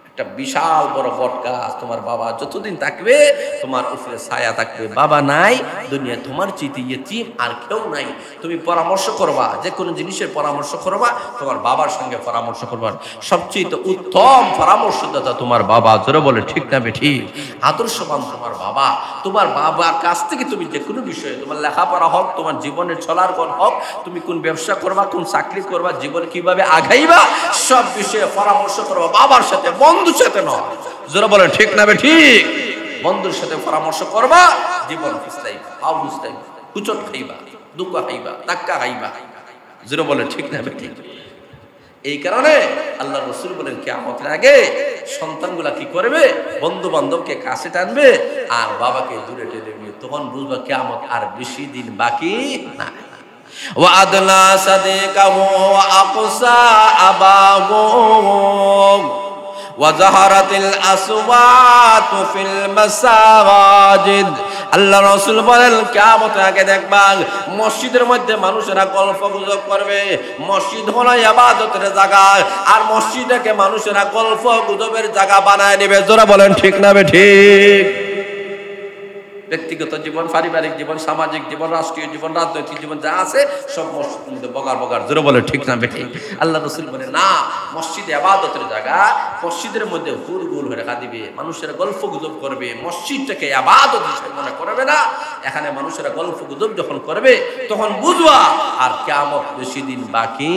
একটা বিশাল বড় বট গাছ, তোমার বাবা যতদিন থাকবে তোমার উপরে ছায়া থাকবে। বাবা নাই দুনিয়া, তোমার চাইতে ইয়েতিম আর কেউ নাই। তুমি পরামর্শ করবা, যে কোনো জিনিসের পরামর্শ করবা, তোমার বাবার সঙ্গে পরামর্শ করবা। সবচেয়ে উত্তম পরামর্শদাতা তোমার বাবা। জোরে বলে ঠিক না বেঠিক? আদর্শবান তোমার বাবা। তোমার বাবার কাছ থেকে তুমি যে কোনো বিষয়ে, তোমার লেখাপড়া হোক, তোমার জীবনের চলার পর হোক, তুমি কোন ব্যবসা করবা, কোন চাকরি করবা, জীবনে কিভাবে আগাইবা, সব বিষয়ে পরামর্শ করবা বাবার সাথে, বন্ধুর সাথে নয়। যারা বলেন ঠিক না ঠিক? বন্ধুর সাথে পরামর্শ করবা, জীবন ফুসলাইবা, আও ফুসলাইবা, কুচট খাইবা, দুঃখ খাইবা, ধাক্কা খাইবা। যারা বলেন ঠিক না ঠিক? এই কারণে আল্লাহ রাসূল বলেন কিয়ামতের আগে সন্তানগুলা কি করবে? বন্ধু বান্ধবকে কাছে টানবে আর বাবাকে দূরে ঠেলে দিবে। তখন বুঝবা কিয়ামত আর বেশি দিন বাকি না। ওয়া'আদনা সাদিকাহু ওয়া আকসা আবাহু ওয়া যাহারাতিল আসওয়াতু ফিল মাসাজিদ। আল্লাহ রাসূল বলেন কিয়ামতের আগে দেখবা মসজিদের মধ্যে মানুষেরা গল্প গুজব করবে। মসজিদ হলো ইবাদতের জায়গা, আর মসজিদকে মানুষেরা গল্প গুজবের জায়গা বানায় নেবে। যারা বলেন ঠিক না ঠিক? ব্যক্তিগত জীবন, পারিবারিক জীবন, সামাজিক জীবন, রাষ্ট্রীয় জীবন, রাজনৈতিক জীবন যা আছে সব মসজিদের মধ্যে বগার বগার। জোরে বলে ঠিক না বেঠিক? আল্লাহ রাসূল বলে না, মসজিদ ইবাদতের জায়গা, মসজিদের মধ্যে হুল গুল হয়ে রাখা দিবে, মানুষেরা গল্প গুজব করবে, মসজিদটাকে ইবাদত হিসেবে মনে করবে না। এখানে মানুষেরা গল্প গুজব যখন করবে তখন বুঝবা আর কিয়ামত বেশি দিন বাকি।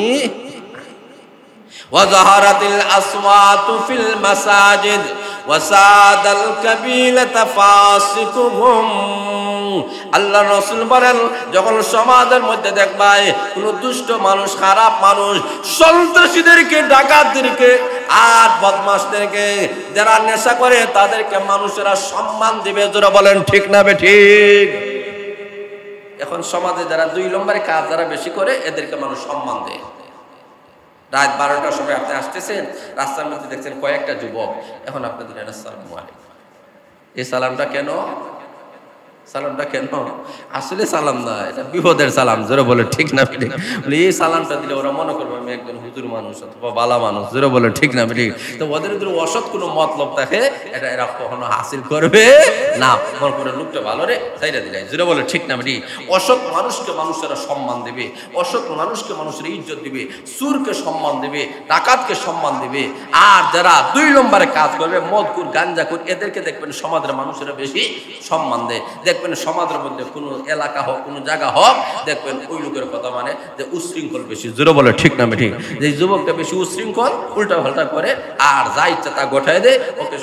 ওয়াজাহারাতিল আসওয়াতু ফিল মাসাজিদ ওয়াসাদাল কাবিলাতা ফাসিকুহুম। আল্লাহ রাসূল বলেন যখন সমাজের মধ্যে দেখবা কোন দুষ্ট মানুষ, খারাপ মানুষ, সন্ত্রাসীদেরকে, ডাকাতদেরকে আর বদমাশদেরকে, যারা নেশা করে তাদেরকে মানুষেরা সম্মান দিবে। যারা বলেন ঠিক না বেঠিক? এখন সমাজে যারা 2 নম্বরে কাজ যারা বেশি করে এদেরকে মানুষ সম্মান দেয়। রাত 12টার সময় আপনি আসতেছেন, রাস্তার মধ্যে দেখছেন কয়েকটা যুবক, এখন আপনি দিলেন আসসালামু আলাইকুম। এই সালামটা কেন? সালামটা কেন? আসলে সালাম না, এটা বিপদের সালাম। জোরে বলে ঠিক না ঠিক? বলে এই সালামটা দিলে ওরা মনে করবে আমি একজন হুজুর মানুষ অথবা বালা মানুষ। জোরে বলে ঠিক না ঠিক? তো ওদের যদি অসৎ কোনো মতলব থাকে এটা এরা কখনো হাসিল করবে না। মনে করে লোকটা ভালো রে, তাইটা দিলে। জোরে বলে ঠিক না ঠিক? অসৎ মানুষকে মানুষেরা সম্মান দেবে, অসৎ মানুষকে মানুষের ইজ্জত দিবে, সুরকে সম্মান দেবে, ডাকাতকে সম্মান দেবে। আর যারা 2 নম্বরে কাজ করবে, মদকুর গাঞ্জাকুর, এদেরকে দেখবেন সমাজের মানুষেরা বেশি সম্মান দেয়। দেখবেন সমাজের মধ্যে কোনো এলাকা হোক, কোনো জায়গা হোক, দেখবেন ওই লোকের কথা মানে যে উশৃঙ্খল বেশি। জোরে বলে ঠিক না ঠিক? যে যুবকটা বেশি উশৃঙ্খল, উল্টা পাল্টা করে আর যা ইচ্ছা তা গোটায় দেয়, ওকে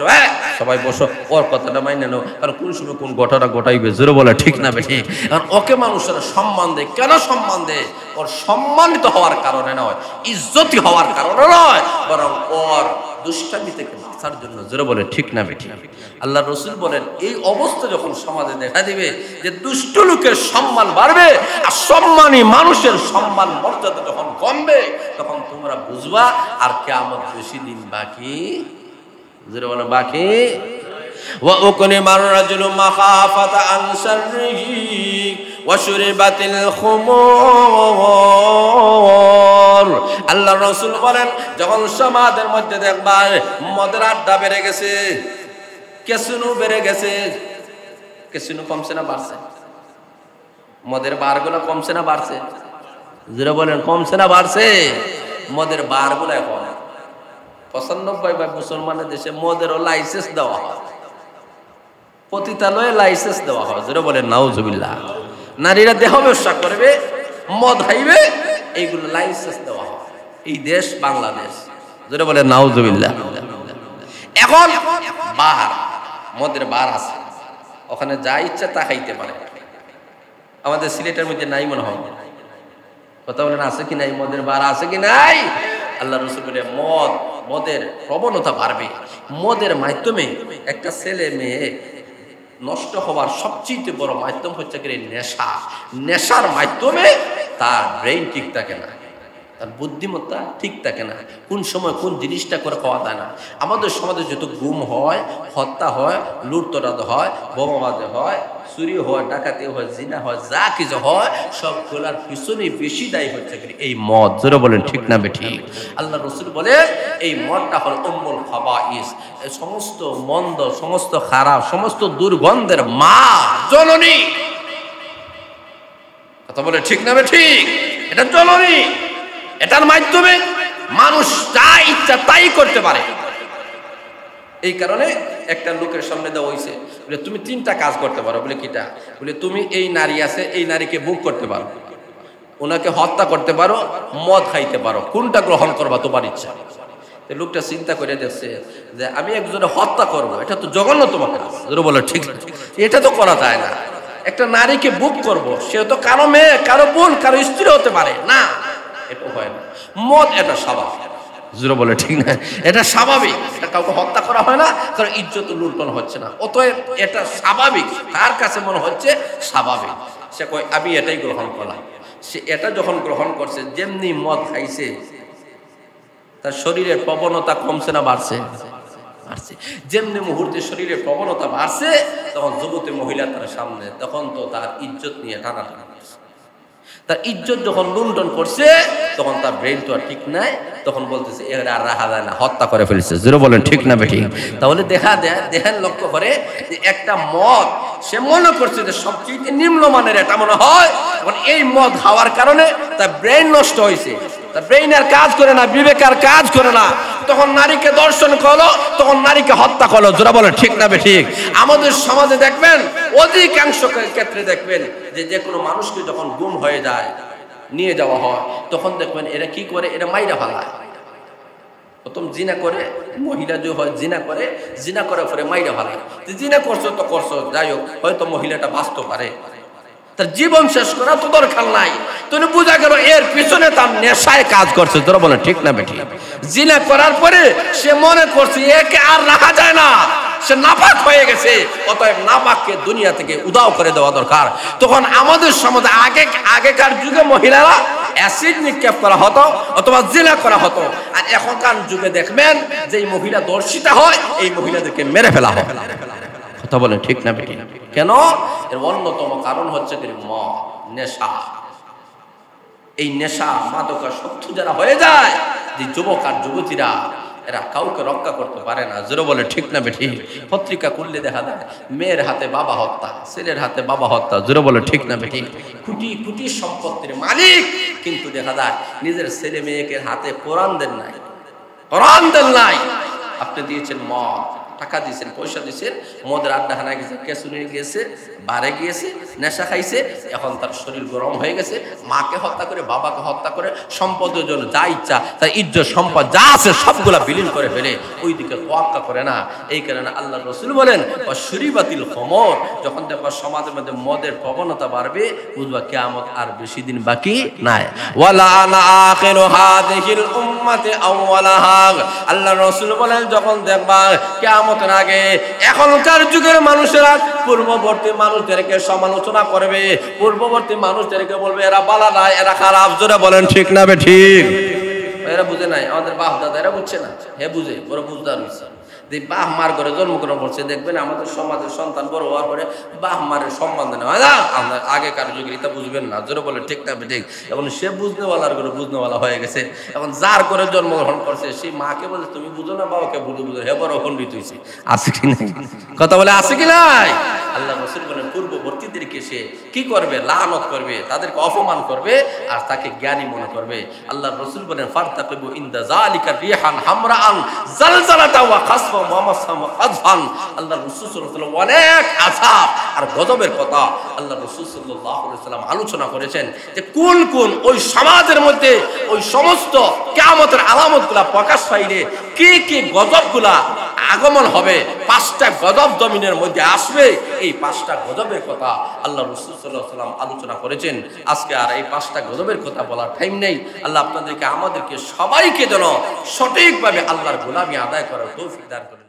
সবাই বসো, ওর কথাটা মাইনে নাও, কারণ কোন সময় কোন ঘটনা ঘটাইবে। জোরে বলে ঠিক না ঠিক? কারণ ওকে মানুষেরা সম্মান দেয়। কেন সম্মান দেয়? ওর সম্মানিত হওয়ার কারণে নয়, ইজ্জতি হওয়ার কারণে নয়, বরং ওর দুষ্টামি থেকে বাঁচার জন্য। জোরে বলে ঠিক না বেঠিক? আল্লাহ রসুল বলেন এই অবস্থা যখন সমাজে দেখা দিবে যে দুষ্ট লোকের সম্মান বাড়বে আর সম্মানী মানুষের সম্মান মর্যাদা যখন কমবে, তখন তোমরা বুঝবা আর কিয়ামত বেশি দিন বাকি। জোরে বলে বাকি। وأكرم الرجل مخافة عن شره وشربت الخمور। আল্লাহ রাসূল বলেন যখন সমাজের মধ্যে দেখবা মদের আড্ডা বেড়ে গেছে, ক্যাসিনো বেড়ে গেছে, ক্যাসিনো কমছে না বাড়ছে? মদের বারগুলো কমছে না বাড়ছে? যারা বলেন কমছে না বাড়ছে? মদের বারগুলো এখন 95 মুসলমানের দেশে মদেরও লাইসেন্স দেওয়া হয়, পতিতালয়ে লাইসেন্স দেওয়া হয়। যেটা বলে নাউজুবিল্লাহ। নারীরা দেহ ব্যবসা করবে, মদ খাইবে, এইগুলো লাইসেন্স দেওয়া হয়। এই দেশ বাংলাদেশ। যেটা বলে নাউজুবিল্লাহ। এখন বার, মদের বার আছে, ওখানে যা ইচ্ছা তা খাইতে পারে। আমাদের সিলেটের মধ্যে নাই মনে হয়, কথা বলেন আছে কি নাই? মদের বার আছে কি নাই? আল্লাহ রাসূল বলে মদের প্রবণতা বাড়বে। মদের মাধ্যমে একটা ছেলে মেয়ে নষ্ট হওয়ার সবচেয়ে বড় মাধ্যম হচ্ছে কি নেশা। নেশার মাধ্যমে তার ব্রেইন ঠিক থাকে না, তার বুদ্ধিমত্তা ঠিক থাকে না, কোন সময় কোন জিনিসটা করে খাওয়া যায় না। আমাদের সমাজে যত গুম হয়, হত্যা হয়, লুটতরাজ হয়, বোমাবাজ হয়, চুরি হয়, ডাকাতি হয়, জিনা হয়, যা কিছু হয় সবগুলার পিছনে বেশি দায়ী হচ্ছে এই মদ। জোরে বলেন ঠিক না বেঠিক? আল্লাহ রাসূল বলেন এই মদটা হল উম্মুল খাবাইস, সমস্ত মন্দ, সমস্ত খারাপ, সমস্ত দুর্গন্ধের মা, জননী। কথা বলে ঠিক না বেঠিক? এটা জননী। এটার মাধ্যমে মানুষ যা ইচ্ছা তাই করতে পারে। এই কারণে একটা লোকের সামনে দেওয়া হয়েছে, বলে তুমি 3টা কাজ করতে পারো। বলে কিটা? বলে তুমি এই নারী আছে, এই নারীকে বুক করতে পারো, ওনাকে হত্যা করতে পারো, মদ খাইতে পারো, কোনটা গ্রহণ করবা তোমার ইচ্ছা। লোকটা চিন্তা করে দেখছে যে আমি একজনে হত্যা করবো, এটা তো জঘন্যতম কাজ। বলে ঠিক, এটা তো করা যায় না। একটা নারীকে বুক করবো, সে তো কারো মেয়ে, কারো বোন, কারো স্ত্রী হতে পারে না, এটা হয় না। মদ এটা স্বাভাবিক। জোরে বলে ঠিক না? এটা স্বাভাবিক, এটা কাউকে হত্যা করা হয় না, কারণ ইজ্জত লুণ্ঠন হচ্ছে না, অতএব এটা স্বাভাবিক। তার কাছে মনে হচ্ছে স্বাভাবিক, সে কয় আমি এটাই গ্রহণ করলাম। সে এটা যখন গ্রহণ করছে, যেমনি মদ খাইছে, তার শরীরের প্রবণতা কমছে না বাড়ছে? বাড়ছে। যেমনি মুহূর্তে শরীরের প্রবণতা বাড়ছে, তখন যুবতী মহিলা তার সামনে, তখন তো তার ইজ্জত নিয়ে টানাটানি করছে। তার ইজ্জত যখন লুণ্ঠন করছে, তখন তার ব্রেন তো আর ঠিক নাই, তখন বলতেছে এর আর রাখা যায় না, হত্যা করে ফেলছে। জোরে বলেন ঠিক না বেঠিক? তাহলে দেখেন লক্ষ্য করে যে একটা মদ সে মনে করছে যে সবচেয়ে নিম্নমানের, এটা মনে হয়। এখন এই মদ খাওয়ার কারণে তার ব্রেন নষ্ট হয়েছে, তার ব্রেন আর কাজ করে না, বিবেক আর কাজ করে না, তখন নারীকে দর্শন করলো, তখন নারীকে হত্যা করলো। জোরে বলেন ঠিক না বেঠিক? আমাদের সমাজে দেখবেন অধিকাংশ ক্ষেত্রে দেখবেন যে কোনো মানুষকে যখন গুম হয়ে যায়, নিয়ে যাওয়া হয়, তখন দেখবেন এরা কি করে, এরা মাইরা ফেলায়। প্রথম জিনা করে, মহিলা যে হয় জিনা করে, জিনা করার পরে মাইরা ফেলায়। জিনা করছো তো করছো, যাই হোক, হয়তো মহিলাটা বাঁচতে পারে, তার জীবন শেষ করা তো দরকার নাই। তুমি বোঝা গেল এর পিছনে তার নেশায় কাজ করছে। তোরা বলে ঠিক না বেঠিক? জিনা করার পরে সে মনে করছে একে আর রাখা যায় না, সে নাপাক হয়ে গেছে, অতএব নাপাককে দুনিয়া থেকে উধাও করে দেওয়া দরকার। তখন আমাদের সমাজে আগেকার যুগে মহিলারা অ্যাসিড নিক্ষেপ করা হতো অথবা জিনা করা হতো, আর এখনকার যুগে দেখবেন যে মহিলা দর্শিতা হয় এই মহিলাদেরকে মেরে ফেলা হয়। কথা বলেন ঠিক না বেঠিক? কেন? এর অন্যতম কারণ হচ্ছে মদ, নেশা। এই নেশা মাদকাসক্ত যারা হয়ে যায়, যে যুবক আর যুবতীরা, এরা কাউকে রক্ষা করতে পারে না। জোরে বলে ঠিক না বেঠিক? পত্রিকা খুললে দেখা যায় মেয়ের হাতে বাবা হত্যা, ছেলের হাতে বাবা হত্যা। জোরে বলে ঠিক না বেঠিক? কোটি কোটি সম্পত্তির মালিক, কিন্তু দেখা যায় নিজের ছেলে মেয়েকে হাতে কোরআন দেন নাই, কোরআন দেন নাই। আপনি দিয়েছেন মদ, টাকা দিয়েছেন, পয়সা দিয়েছেন, মদের আড্ডাখানা গেছে, কেসুনে গিয়েছে, বারে গিয়েছে, নেশা খাইছে, এখন তার শরীর গরম হয়ে গেছে, মাকে হত্যা করে, বাবাকে হত্যা করে, সম্পদের জন্য যা ইচ্ছা তাই ইজ্জত সম্পদ যা আছে সবগুলা বিলীন করে ফেলে, ওই দিকে তোয়াক্কা করে না। এই কারণে আল্লাহ রসুল বলেন শরীবাতিল খমর, যখন দেখবা সমাজের মধ্যে মদের প্রবণতা বাড়বে, বুঝবা কিয়ামত আর বেশি দিন বাকি নাই। ওয়ালা আনা আখিরু হাযিহিল উম্মতি আউওয়ালাহা, আল্লাহ রসুল বলেন যখন দেখবা কিয়ামতের আগে এখনকার যুগের মানুষেরা পূর্ববর্তী মানুষদেরকে সমালোচনা করবে, পূর্ববর্তী মানুষদেরকে বলবে এরা বালা না, এরা খারাপ। জোরে বলেন ঠিক না বেঠিক? এরা বুঝে নাই, আমাদের বাপ দাদা এরা বুঝছে না, হে বুঝে, বড় বুঝদার হয়েছে। যে বাহ মার ঘরে জন্মগ্রহণ করছে, দেখবেন আমাদের সমাজের সন্তান বড় হওয়ার পরে বাহ মারের সম্মান দেয় না। আমরা আগেকার যুগে এটা বুঝবেন না। জোরে বলে ঠিক না বেঠিক? এখন সে বুঝনেওয়ালার ঘরে বুঝনেওয়ালা হয়ে গেছে। এখন যার করে জন্মগ্রহণ করছে সেই মাকে বলে তুমি বুঝো না, বাবাকে বুঝো, হে বড় খণ্ডিত হয়েছে। আছে কি নাই? কথা বলে আছে কি নাই? আল্লাহ রাসূল বলেন পূর্ববর্তীদেরকে সে কি করবে? লানত করবে, তাদেরকে অপমান করবে, আর তাকে জ্ঞানী মনে করবে। আল্লাহ রাসূল বলেন ফারতাকিবু ইনদা যালিকা রিহান হামরাআন জালজালাতা ওয়া খাসফা ওয়া মাসাম আযফান। আল্লাহ রাসূল সাল্লাল্লাহু আলাইহি ওয়াসাল্লাম অনেক আযাব আর গজবের কথা আল্লাহ রাসূল সাল্লাল্লাহু আলাইহি ওয়াসাল্লাম আলোচনা করেছেন, যে কোন কোন ওই সমাজের মধ্যে ওই সমস্ত কিয়ামতের আলামতগুলা প্রকাশ পাইলে কি কি গজবগুলা আগমন হবে, 5টা গজব জমিনের মধ্যে আসবে। এই 5টা গজবের কথা আল্লাহ রাসূল সাল্লাল্লাহু আলাইহি ওয়াসাল্লাম আলোচনা করেছেন। আজকে আর এই 5টা গজবের কথা বলার টাইম নেই। আল্লাহ আপনাদেরকে আমাদেরকে সবাইকে যেন সঠিকভাবে আল্লাহর গোলামি আদায় করার তৌফিক দান করেন।